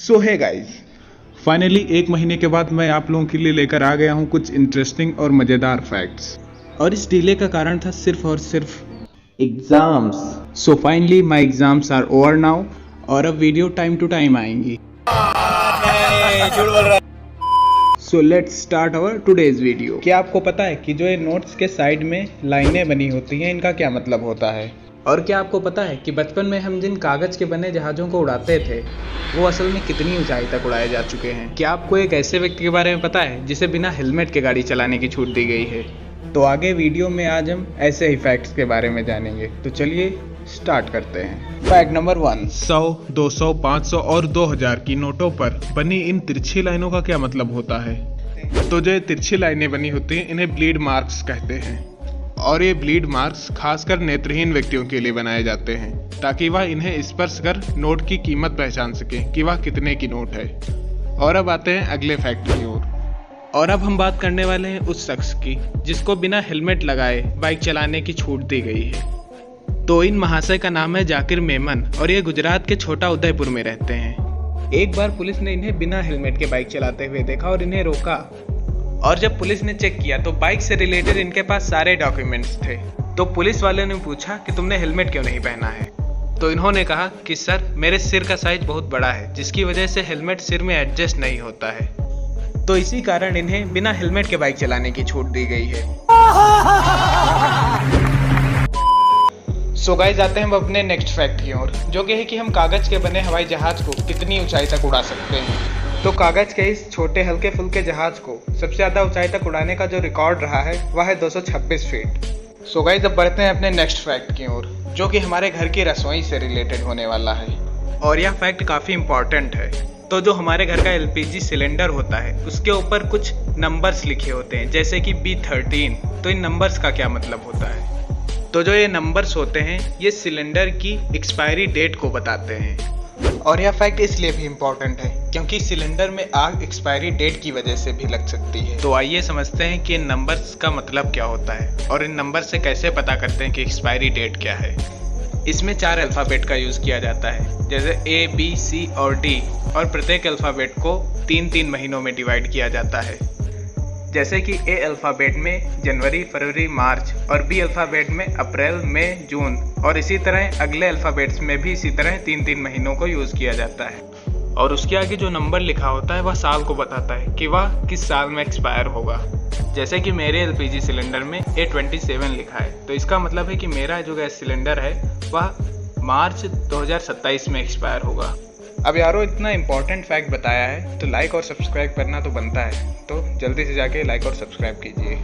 सो है guys, finally 1 महीने के बाद मैं आप लोगों के लिए लेकर आ गया हूँ कुछ इंटरेस्टिंग और मज़ेदार फैक्ट्स। और इस डिले का कारण था सिर्फ और सिर्फ exams. So finally my exams are over now और अब वीडियो टाइम टू टाइम आएंगी। So let's start our today's video. क्या आपको पता है कि जो ये नोट्स के साइड में लाइनें बनी होती हैं, इनका क्या मतलब होता है? और क्या आपको पता है कि बचपन में हम जिन कागज़ के बने जहाज़ों को उड़ाते थे वो असल में कितनी ऊंचाई तक उड़ाए जा चुके हैं? क्या आपको एक ऐसे व्यक्ति के बारे में पता है जिसे बिना हेलमेट के गाड़ी चलाने की छूट दी गई है? तो आगे वीडियो में आज हम ऐसे ही फैक्ट्स के बारे में जानेंगे। तो चलिए स्टार्ट करते हैं। फैक्ट नंबर 1, 100, 200, 500 और 2000 की नोटों पर बनी इन तिरछी लाइनों का क्या मतलब होता है? तो जो तिरछी लाइनें बनी होती हैं इन्हें ब्लीड मार्क्स कहते हैं। और ये ब्लीड मार्क्स खासकर नेत्रहीन व्यक्तियों के लिए बनाए जाते हैं ताकि वह इन्हें स्पर्श कर नोट की कीमत पहचान सके कि वह कितने की नोट है। और अब आते हैं अगले फैक्ट की ओर। और अब हम बात करने वाले हैं उस शख्स की जिसको बिना हेलमेट लगाए बाइक चलाने की छूट दी गई है। तो इन महाशय का नाम है जाकिर मेमन और ये गुजरात के छोटा उदयपुर में रहते हैं। एक बार पुलिस ने इन्हें बिना हेलमेट के बाइक चलाते हुए देखा और इन्हें रोका। और जब पुलिस ने चेक किया तो बाइक से रिलेटेड इनके पास सारे डॉक्यूमेंट्स थे। तो पुलिस वाले ने पूछा कि तुमने हेलमेट क्यों नहीं पहना है? तो इन्होंने कहा कि सर मेरे सिर का साइज बहुत बड़ा है जिसकी वजह से हेलमेट सिर में एडजस्ट नहीं होता है। तो इसी कारण इन्हें बिना हेलमेट के बाइक चलाने की छूट दी गई है। सो गाइस, आते हैं हम अपने नेक्स्ट फैक्ट की ओर, जो कि है कि हम कागज के बने हवाई जहाज को कितनी ऊंचाई तक उड़ा सकते हैं। तो कागज के इस छोटे हल्के फुल्के जहाज को सबसे ज्यादा ऊंचाई तक उड़ाने का जो रिकॉर्ड रहा है वह है 226 फीट। सो गाइस, अब बढ़ते हैं अपने नेक्स्ट फैक्ट की ओर, जो कि हमारे घर की रसोई से रिलेटेड होने वाला है। और यह फैक्ट काफी इंपॉर्टेंट है। तो जो हमारे घर का एलपीजी सिलेंडर होता है उसके ऊपर कुछ नंबर्स लिखे होते हैं जैसे कि B13। तो इन नंबर्स का क्या मतलब होता है? तो जो ये नंबर्स होते हैं ये सिलेंडर की एक्सपायरी डेट को बताते हैं। और यह फैक्ट इसलिए भी इम्पोर्टेंट है क्योंकि सिलेंडर में आग एक्सपायरी डेट की वजह से भी लग सकती है। तो आइए समझते हैं कि इन नंबर्स का मतलब क्या होता है और इन नंबर से कैसे पता करते हैं कि एक्सपायरी डेट क्या है। इसमें 4 अल्फ़ाबेट का यूज़ किया जाता है जैसे A, B, C और D। और प्रत्येक अल्फ़ाबेट को 3-3 महीनों में डिवाइड किया जाता है, जैसे कि A अल्फ़ाबेट में जनवरी, फरवरी, मार्च और B अल्फ़ाबेट में अप्रैल, मई, जून। और इसी तरह अगले अल्फ़ाबेट्स में भी इसी तरह 3-3 महीनों को यूज़ किया जाता है। और उसके आगे जो नंबर लिखा होता है वह साल को बताता है कि वह किस साल में एक्सपायर होगा। जैसे कि मेरे एलपीजी सिलेंडर में A27 लिखा है, तो इसका मतलब है कि मेरा जो गैस सिलेंडर है वह मार्च 2027 में एक्सपायर होगा। अब यारो, इतना इंपॉर्टेंट फैक्ट बताया है तो लाइक और सब्सक्राइब करना तो बनता है, तो जल्दी से जाके लाइक और सब्सक्राइब कीजिए।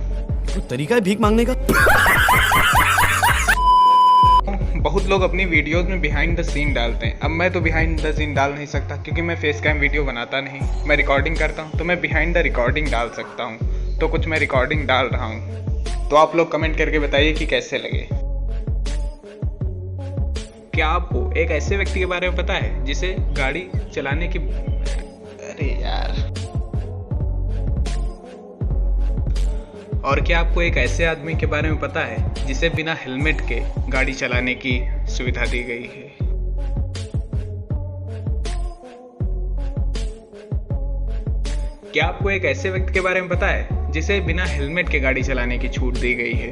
तो तरीका है भीख मांगने का। बहुत लोग अपनी वीडियोस में बिहाइंड द सीन डालते हैं। अब मैं तो बिहाइंड द सीन डाल नहीं सकता क्योंकि मैं फेस कैम वीडियो बनाता नहीं, मैं रिकॉर्डिंग करता हूँ। तो मैं बिहाइंड द रिकॉर्डिंग डाल सकता हूँ, तो कुछ मैं रिकॉर्डिंग डाल रहा हूँ। तो आप लोग कमेंट करके बताइए कि कैसे लगे। क्या आपको एक ऐसे व्यक्ति के बारे में पता है जिसे गाड़ी चलाने की और क्या आपको एक ऐसे आदमी के बारे में पता है जिसे बिना हेलमेट के गाड़ी चलाने की सुविधा दी गई है? क्या आपको एक ऐसे व्यक्ति के बारे में पता है जिसे बिना हेलमेट के गाड़ी चलाने की छूट दी गई है?